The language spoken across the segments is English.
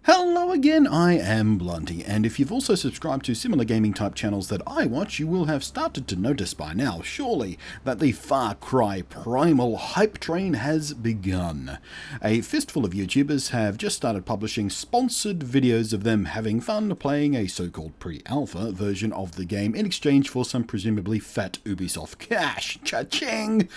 Hello again, I am Blunty, and if you've also subscribed to similar gaming type channels that I watch, you will have started to notice by now, surely, that the Far Cry Primal hype train has begun. A fistful of YouTubers have just started publishing sponsored videos of them having fun playing a so-called pre-alpha version of the game in exchange for some presumably fat Ubisoft cash. Cha-ching!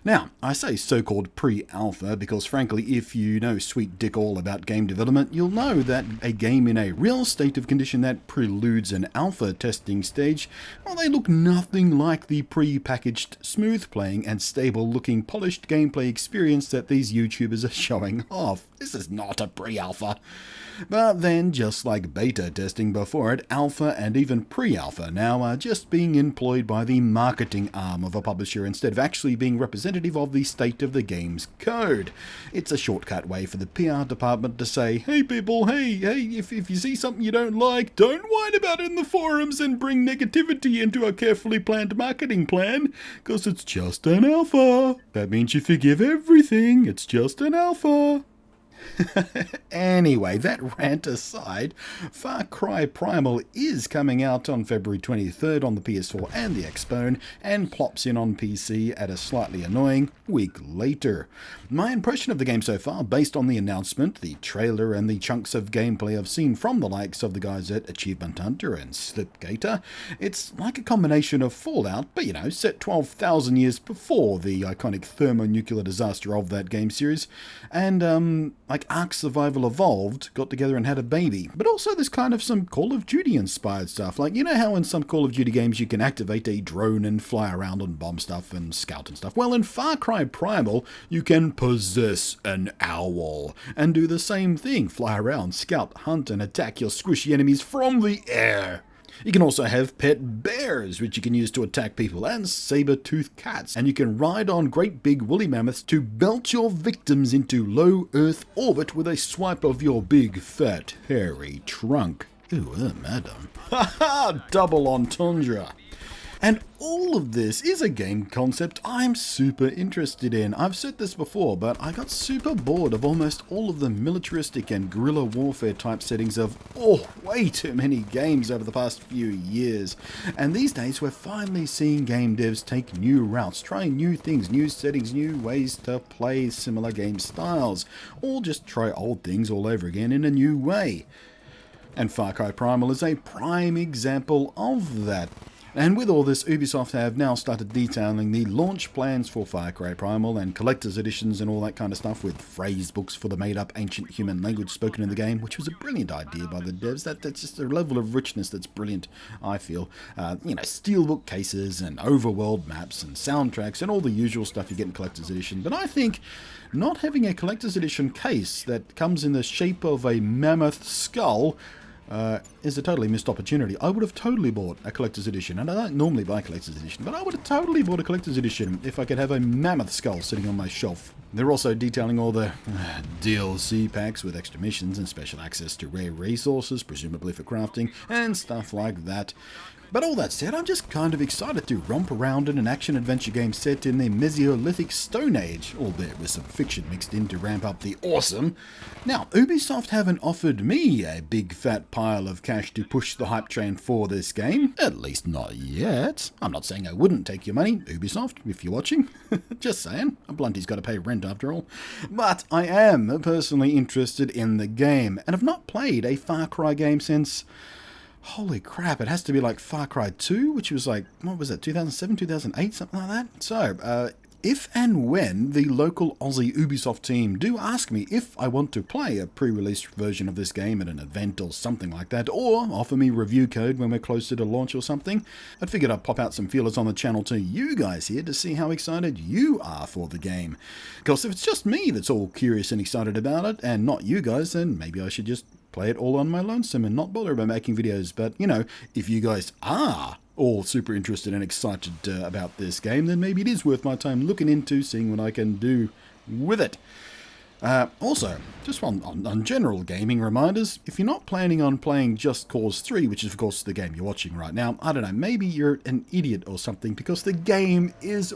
Now, I say so-called pre-alpha because frankly, if you know sweet dick all about game development, you'll know that a game in a real state of condition that preludes an alpha testing stage, well, they look nothing like the pre-packaged, smooth-playing and stable-looking polished gameplay experience that these YouTubers are showing off. This is not a pre-alpha. But then, just like beta testing before it, alpha and even pre-alpha now are just being employed by the marketing arm of a publisher instead of actually being representative of the state of the game's code. It's a shortcut way for the PR department to say, hey people, hey, if you see something you don't like, don't whine about it in the forums and bring negativity into a carefully planned marketing plan, because it's just an alpha. That means you forgive everything, it's just an alpha. Anyway, that rant aside, Far Cry Primal is coming out on February 23rd on the PS4 and the Xbone, and plops in on PC at a slightly annoying week later. My impression of the game so far, based on the announcement, the trailer, and the chunks of gameplay I've seen from the likes of the guys at Achievement Hunter and Slipgator, it's like a combination of Fallout, but you know, set 12,000 years before the iconic thermonuclear disaster of that game series, and like Ark Survival Evolved got together and had a baby. But also there's kind of some Call of Duty inspired stuff. Like, you know how in some Call of Duty games you can activate a drone and fly around and bomb stuff and scout and stuff? Well, in Far Cry Primal, you can possess an owl and do the same thing. Fly around, scout, hunt, and attack your squishy enemies from the air. You can also have pet bears, which you can use to attack people, and saber-toothed cats. And you can ride on great big woolly mammoths to belt your victims into low Earth orbit with a swipe of your big, fat, hairy trunk. Ooh, madam. Ha ha! Double entendre. And all of this is a game concept I'm super interested in. I've said this before, but I got super bored of almost all of the militaristic and guerrilla warfare type settings of, way too many games over the past few years. And these days we're finally seeing game devs take new routes, trying new things, new settings, new ways to play similar game styles, or just try old things all over again in a new way. And Far Cry Primal is a prime example of that. And with all this, Ubisoft have now started detailing the launch plans for Far Cry Primal and collector's editions and all that kind of stuff, with phrase books for the made-up ancient human language spoken in the game, which was a brilliant idea by the devs. That's just a level of richness that's brilliant, I feel. Steelbook cases and overworld maps and soundtracks and all the usual stuff you get in collector's edition. But I think not having a collector's edition case that comes in the shape of a mammoth skull is a totally missed opportunity. I would have totally bought a collector's edition, and I don't normally buy collector's edition, but I would have totally bought a collector's edition if I could have a mammoth skull sitting on my shelf. They're also detailing all the DLC packs with extra missions and special access to rare resources, presumably for crafting, and stuff like that. But all that said, I'm just kind of excited to romp around in an action-adventure game set in the Mesolithic Stone Age, albeit with some fiction mixed in to ramp up the awesome. Now, Ubisoft haven't offered me a big fat pile of cash to push the hype train for this game, at least not yet. I'm not saying I wouldn't take your money, Ubisoft, if you're watching. Just saying, a Blunty's got to pay rent after all. But I am personally interested in the game, and have not played a Far Cry game since... holy crap, it has to be like Far Cry 2, which was like, what was that, 2007, 2008, something like that? So, if and when the local Aussie Ubisoft team do ask me if I want to play a pre-release version of this game at an event or something like that, or offer me review code when we're closer to launch or something, I'd figured I'd pop out some feelers on the channel to you guys here to see how excited you are for the game. Because if it's just me that's all curious and excited about it, and not you guys, then maybe I should just play it all on my lonesome and not bother about making videos. But, you know, if you guys are all super interested and excited about this game, then maybe it is worth my time looking into, seeing what I can do with it. Also, just on general gaming reminders, if you're not planning on playing Just Cause 3, which is of course the game you're watching right now, I don't know, maybe you're an idiot or something, because the game is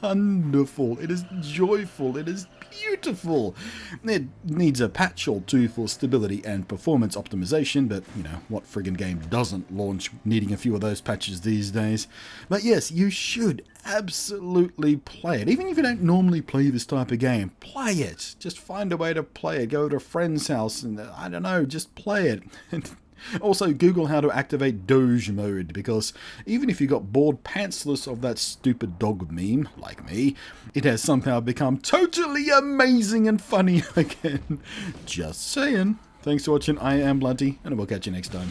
wonderful, it is joyful, it is beautiful. It needs a patch or two for stability and performance optimization, but you know, what friggin' game doesn't launch needing a few of those patches these days? But yes, you should absolutely play it. Even if you don't normally play this type of game, play it. Just find a way to play it. Go to a friend's house and, I don't know, just play it. Also, Google how to activate Doge mode, because even if you got bored pantsless of that stupid dog meme, like me, it has somehow become totally amazing and funny again. Just saying. Thanks for watching. I am Blunty, and we'll catch you next time.